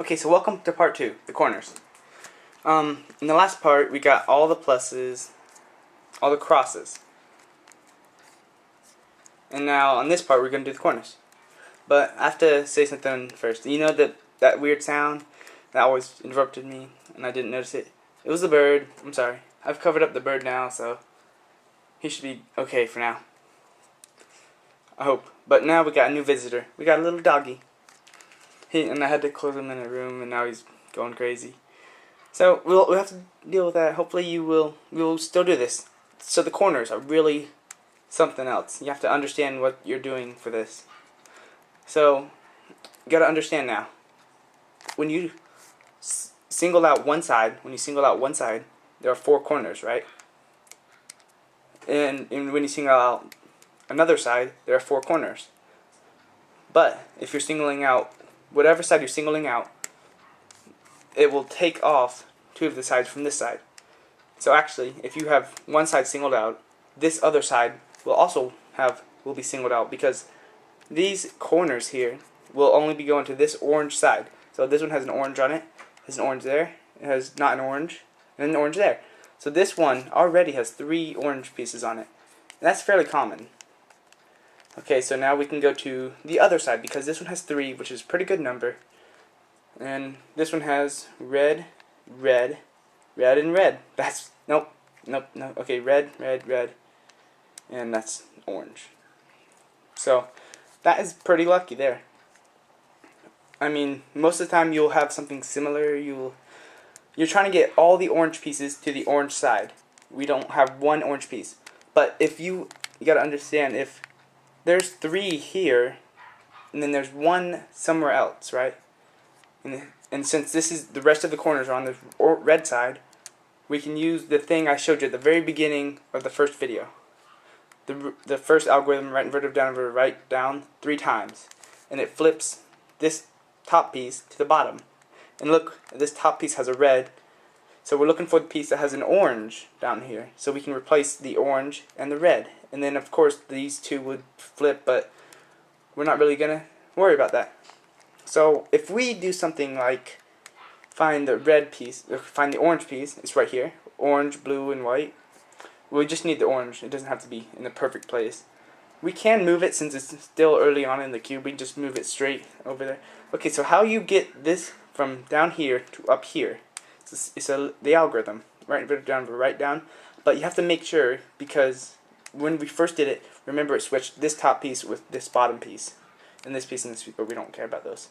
Okay, so welcome to part 2, the corners. In the last part, we got all the pluses, all the crosses. And now, on this part, we're going to do the corners. But I have to say something first. You know that weird sound that always interrupted me, and I didn't notice it? It was the bird. I'm sorry. I've covered up the bird now, so he should be okay for now. I hope. But now we got a new visitor. We got a little doggy. And I had to close him in a room, and now he's going crazy. So we'll have to deal with that. Hopefully we'll still do this. So the corners are really something else. You have to understand what you're doing for this. So you gotta understand now. When you single out one side, there are 4 corners, right? And when you single out another side, there are 4 corners. But if you're singling out whatever side you're singling out, it will take off 2 of the sides from this side. So actually, if you have one side singled out, this other side will be singled out, because these corners here will only be going to this orange side. So this one has an orange on it, has an orange there, it has not an orange, and an orange there. So this one already has 3 orange pieces on it. And that's fairly common. Okay, so now we can go to the other side, because this one has 3, which is a pretty good number. And this one has red, red, red, and red. That's, nope. Okay, red, red, red, and that's orange. So that is pretty lucky there. I mean, most of the time you'll have something similar. You're trying to get all the orange pieces to the orange side. We don't have one orange piece. But if you gotta understand, if there's 3 here, and then there's 1 somewhere else, right? And since this is the rest of the corners are on the red side, we can use the thing I showed you at the very beginning of the first video. The first algorithm, right inverted, down inverted, right down 3 times, and it flips this top piece to the bottom. And look, this top piece has a red, so we're looking for the piece that has an orange down here, so we can replace the orange and the red. And then of course these 2 would flip, but we're not really gonna worry about that. So if we do something like find the red piece, or find the orange piece, it's right here, orange, blue, and white. We just need the orange. It doesn't have to be in the perfect place. We can move it since it's still early on in the cube. We can just move it straight over there. Okay, so how you get this from down here to up here? It's the algorithm, right inverted down, right down. But you have to make sure, because when we first did it, remember it switched this top piece with this bottom piece, and this piece and this piece, but we don't care about those.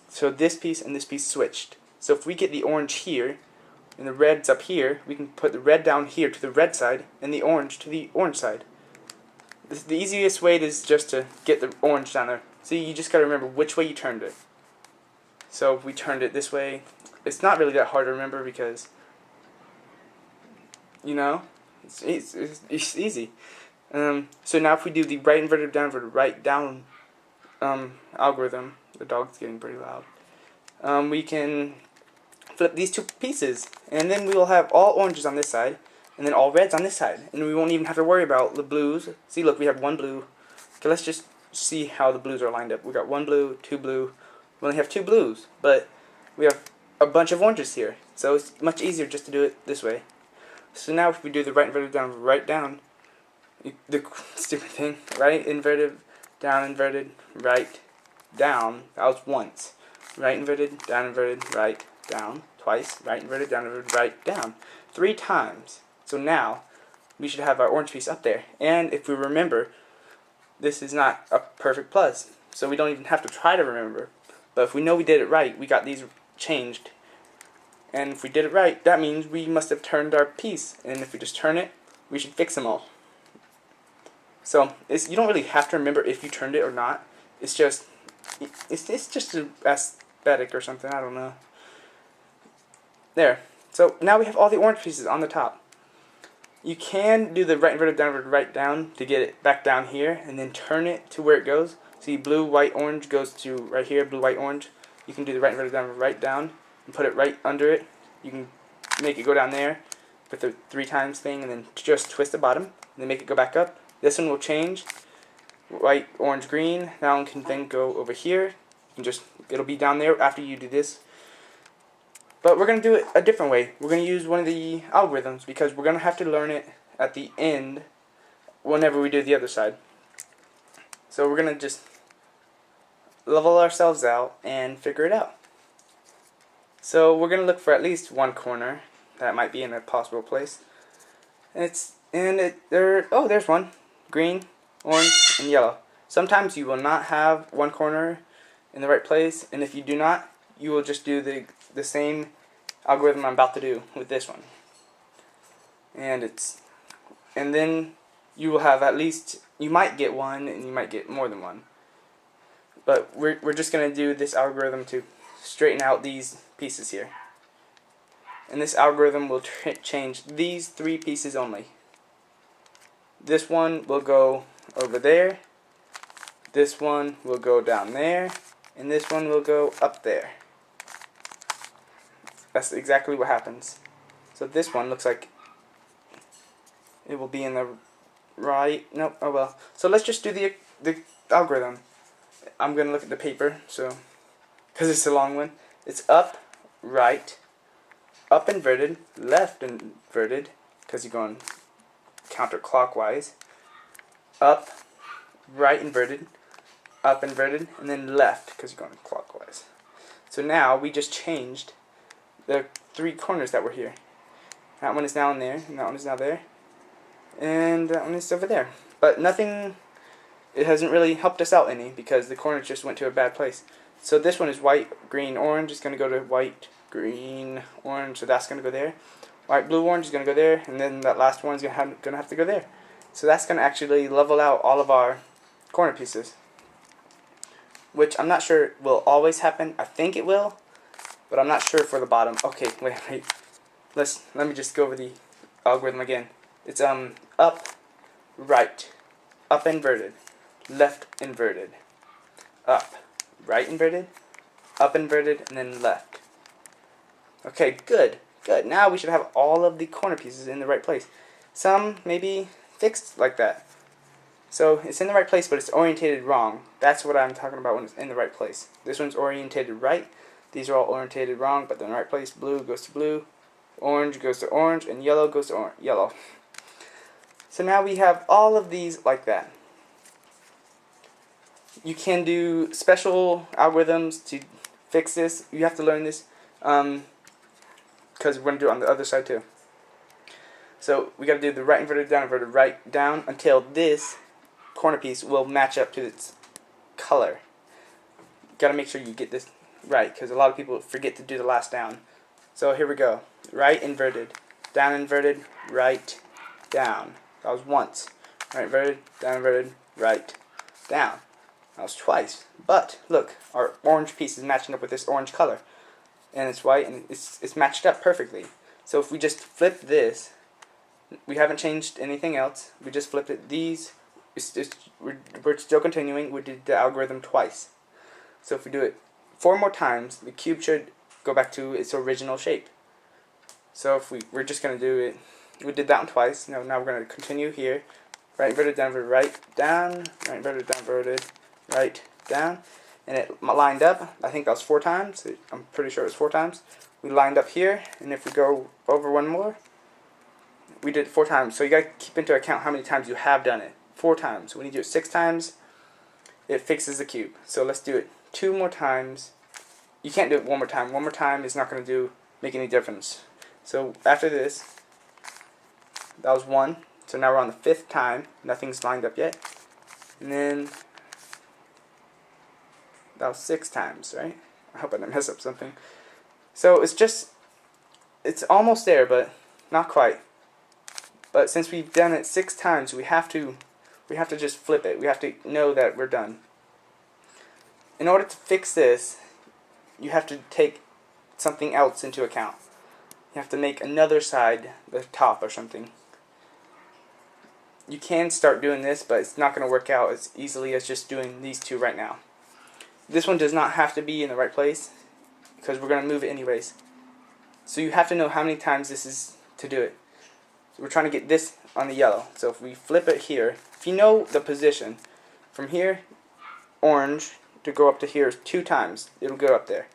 So this piece and this piece switched. So if we get the orange here, and the red's up here, we can put the red down here to the red side, and the orange to the orange side. The easiest way is just to get the orange down there. So you just got to remember which way you turned it. So if we turned it this way, it's not really that hard to remember, because, you know, it's easy. So now if we do the right inverted down inverted right down algorithm, the dog's getting pretty loud. We can flip these 2 pieces, and then we will have all oranges on this side, and then all reds on this side, and we won't even have to worry about the blues. See, look, we have 1 blue. Okay, let's just see how the blues are lined up. We got 1 blue, 2 blue. We only have 2 blues, but we have a bunch of oranges here, so it's much easier just to do it this way. So now if we do the right inverted down, right down, the stupid thing, right inverted, right down, that was once. Right inverted, right down, twice. Right inverted, right down, 3 times. So now we should have our orange piece up there. And if we remember, this is not a perfect plus, so we don't even have to try to remember. But if we know we did it right, we got these changed. And if we did it right, that means we must have turned our piece. And if we just turn it, we should fix them all. So you don't really have to remember if you turned it or not. It's just an aesthetic or something. I don't know. There. So now we have all the orange pieces on the top. You can do the right inverted down inverted right down to get it back down here, and then turn it to where it goes. See, blue, white, orange goes to right here. Blue, white, orange. You can do the right inverted down inverted right down and put it right under it. You can make it go down there with the 3 times thing, and then just twist the bottom, and then make it go back up. This one will change. White, orange, green. That one can then go over here. it'll be down there after you do this. But we're going to do it a different way. We're going to use one of the algorithms because we're going to have to learn it at the end whenever we do the other side. So we're going to just level ourselves out and figure it out. So we're going to look for at least one corner that might be in a possible place. There's one. Green, orange, and yellow. Sometimes you will not have one corner in the right place, and if you do not, you will just do the same algorithm I'm about to do with this one. And then you will have at least, you might get one and you might get more than one. But we're just going to do this algorithm to straighten out these pieces here. And this algorithm will change these 3 pieces only. This one will go over there, this one will go down there, and this one will go up there. That's exactly what happens. So this one looks like it will be in the right. Nope. Oh well. So let's just do the algorithm. I'm gonna look at the paper, so because it's a long one. It's up, right, up inverted, left inverted, because you're going counterclockwise. Up, right inverted, up inverted, and then left because you're going clockwise. So now we just changed the 3 corners that were here. That one is now in there, and that one is now there, and that one is over there. But nothing, it hasn't really helped us out any because the corners just went to a bad place. So this one is white, green, orange. It's going to go to white, green, orange, so that's going to go there. White, blue, orange is going to go there, and then that last one is going to have to go there. So that's going to actually level out all of our corner pieces, which I'm not sure will always happen. I think it will, but I'm not sure for the bottom. Okay, wait. Let me just go over the algorithm again. It's up, right, up inverted, left inverted, up, right inverted, up inverted, and then left. Okay, good. Now we should have all of the corner pieces in the right place. Some maybe fixed like that. So it's in the right place, but it's orientated wrong. That's what I'm talking about when it's in the right place. This one's orientated right. These are all orientated wrong, but they're in the right place. Blue goes to blue, orange goes to orange, and yellow goes to yellow. So now we have all of these like that. You can do special algorithms to fix this. You have to learn this because we're going to do it on the other side too. So we got to do the right inverted, right down until this corner piece will match up to its color. Got to make sure you get this right because a lot of people forget to do the last down. So here we go. Right inverted, right, down. That was once. Right inverted, right, down. That was twice. But look, our orange piece is matching up with this orange color. And it's white and it's matched up perfectly. So if we just flip this, we haven't changed anything else. We just flipped it. We're still continuing. We did the algorithm twice. So if we do it 4 more times, the cube should go back to its original shape. So if we're just going to do it, we did that one twice. Now we're going to continue here. Right inverted, down inverted, right, down. Right inverted, down inverted, right, down. And it lined up. I think that was 4 times. I'm pretty sure it was 4 times. We lined up here, and if we go over one more, we did it 4 times. So you got to keep into account how many times you have done it. 4 times. When you do it 6 times, it fixes the cube. So let's do it 2 more times. You can't do it 1 more time. 1 more time is not going to make any difference. So after this, that was 1. So now we're on the 5th time. Nothing's lined up yet. And then that was 6 times, right? I hope I didn't mess up something. So it's almost there, but not quite. But since we've done it 6 times, we have to just flip it. We have to know that we're done. In order to fix this, you have to take something else into account. You have to make another side the top or something. You can start doing this, but it's not going to work out as easily as just doing these 2 right now. This one does not have to be in the right place because we're going to move it anyways. So you have to know how many times this is to do it. So we're trying to get this on the yellow. So if we flip it here, if you know the position, from here, orange to go up to here 2 times. It'll go up there.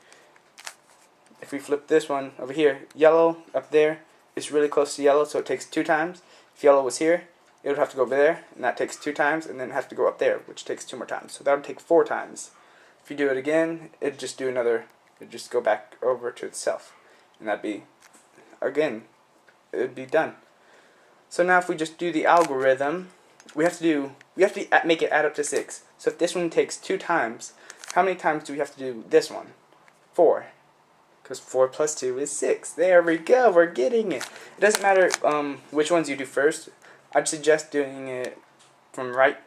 If we flip this one over here, yellow up there is really close to yellow, so it takes 2 times. If yellow was here, it would have to go over there, and that takes 2 times, and then have to go up there, which takes 2 more times. So that would take 4 times. If you do it again, it'd just go back over to itself, and that'd be, again, it'd be done. So now if we just do the algorithm, we have to make it add up to 6. So if this one takes 2 times, how many times do we have to do this one? 4. Because 4 plus 2 is 6. There we go, we're getting it. It doesn't matter which ones you do first. I'd suggest doing it from right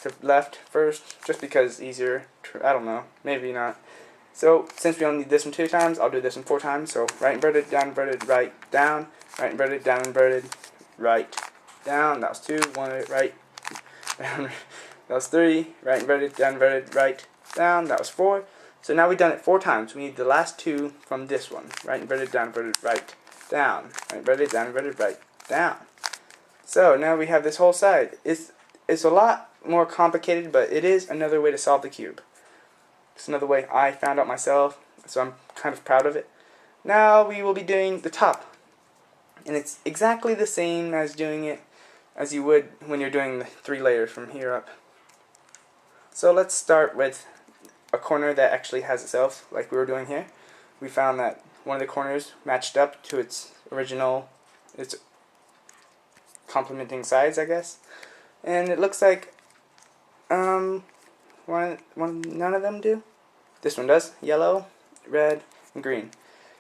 to left first, just because it's easier. I don't know, maybe not. So since we only need this one 2 times, I'll do this one 4 times. So right inverted, down inverted, right, down, right inverted, down inverted, right, down. That was 2, 1, right, down. That was 3, right inverted, down inverted, right, down. That was 4. So now we've done it 4 times. We need the last 2 from this one. Right inverted, down inverted, right, down. Right inverted, down inverted, right, down. So now we have this whole side. It's a lot more complicated, but it is another way to solve the cube. It's another way I found out myself, so I'm kind of proud of it. Now we will be doing the top. And it's exactly the same as doing it as you would when you're doing the 3 layers from here up. So let's start with a corner that actually has itself, like we were doing here. We found that one of the corners matched up to its complementing sides, I guess. And it looks like none of them do. This one does. Yellow, red, and green.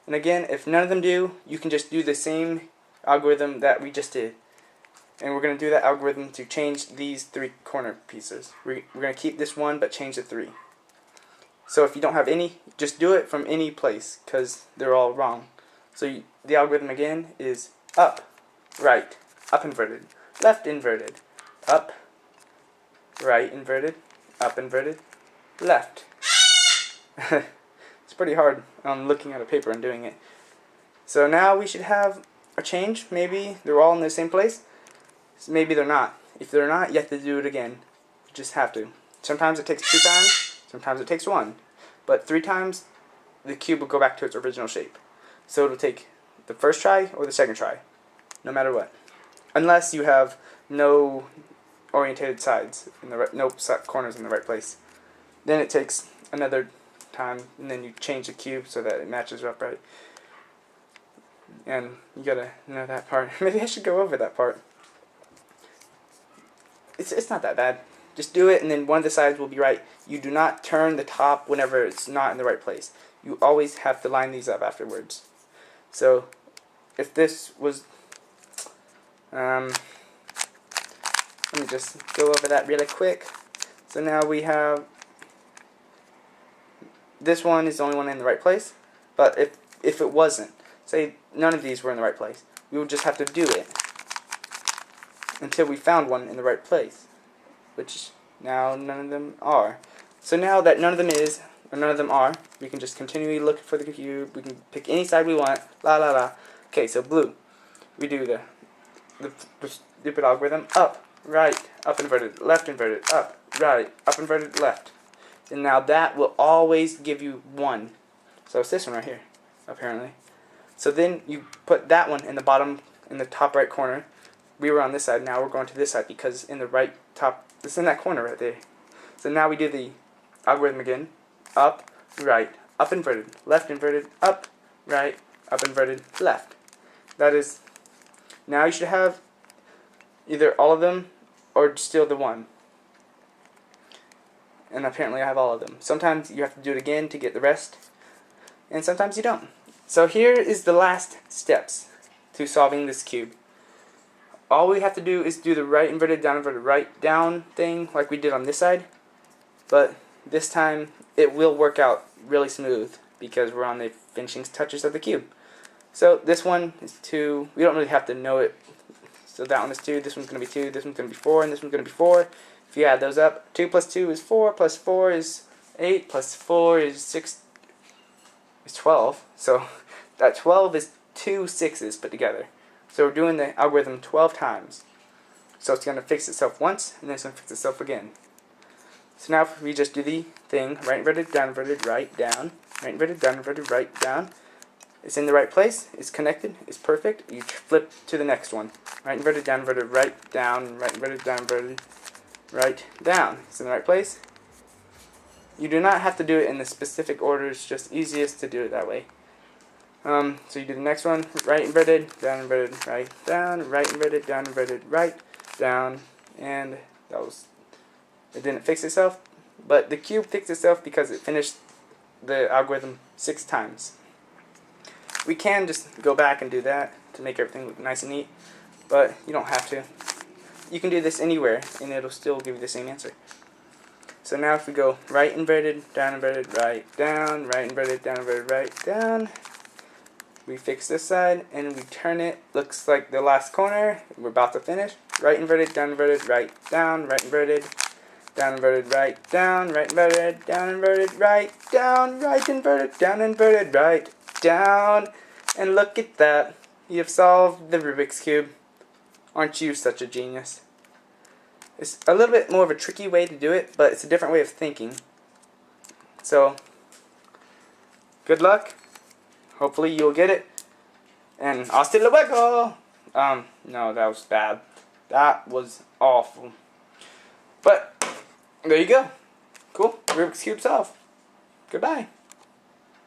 And again, if none of them do, you can just do the same algorithm that we just did. And we're going to do that algorithm to change these 3 corner pieces. We're going to keep this one, but change the 3. So if you don't have any, just do it from any place, because they're all wrong. So the algorithm again is up, right, up inverted, left inverted, up, right inverted, up inverted, left. It's pretty hard looking at a paper and doing it. So now we should have a change. Maybe they're all in the same place. Maybe they're not. If they're not, you have to do it again. You just have to. Sometimes it takes 2 times. Sometimes it takes 1. But 3 times, the cube will go back to its original shape. So it'll take the first try or the second try, no matter what. Unless you have no orientated sides, no corners in the right place. Then it takes another time, and then you change the cube so that it matches up right. And you gotta know that part. Maybe I should go over that part. It's not that bad. Just do it, and then one of the sides will be right. You do not turn the top whenever it's not in the right place. You always have to line these up afterwards. So, if this was... let me just go over that really quick. So now we have... This one is the only one in the right place. But if it wasn't, say none of these were in the right place, we would just have to do it until we found one in the right place, which now none of them are. So now that none of them is, or none of them are, we can just continually look for the cube. We can pick any side we want. La la la. Okay, so blue. We do the stupid algorithm. Up, right, up inverted, left inverted, up, right, up inverted, left. And now that will always give you 1. So it's this one right here, apparently. So then you put that one in the bottom, in the top right corner. We were on this side, now we're going to this side because in the right top, it's in that corner right there. So now we do the algorithm again. Up, right, up inverted, left inverted, up, right, up inverted, left. That is, now you should have either all of them or still the one. And apparently I have all of them. Sometimes you have to do it again to get the rest, and sometimes you don't. So here is the last steps to solving this cube. All we have to do is do the right inverted, right down thing like we did on this side. But this time it will work out really smooth because we're on the finishing touches of the cube. So this one is 2. We don't really have to know it. So that one is 2, this one's going to be 2, this one's going to be 4, and this one's going to be 4. If you add those up, 2 plus 2 is 4, plus 4 is 8, plus 4 is 6, is 12. So that 12 is 2 6s put together. So we're doing the algorithm 12 times. So it's going to fix itself once, and then it's going to fix itself again. So now if we just do the thing, right inverted, down inverted, right, down, right inverted, down inverted, right, down. It's in the right place, it's connected, it's perfect. You flip to the next one. Right inverted, down inverted, right, down, right inverted, down inverted, right, down. It's in the right place. You do not have to do it in the specific order, it's just easiest to do it that way. So you do the next one, right inverted, right, down, right inverted, down inverted, right, down, and it didn't fix itself, but the cube fixed itself because it finished the algorithm 6 times. We can just go back and do that to make everything look nice and neat, but you don't have to. You can do this anywhere and it'll still give you the same answer. So now if we go right inverted, right, down, right inverted, right, down, we fix this side and we turn it. Looks like the last corner. We're about to finish. Right inverted, right, down, right inverted, right, down, right inverted, right, down, right inverted, right, down. And look at that. You have solved the Rubik's Cube. Aren't you such a genius? It's a little bit more of a tricky way to do it, but it's a different way of thinking. So, good luck. Hopefully you'll get it. And hasta luego! No, that was bad. That was awful. But, there you go. Cool. Rubik's Cube solved. Goodbye.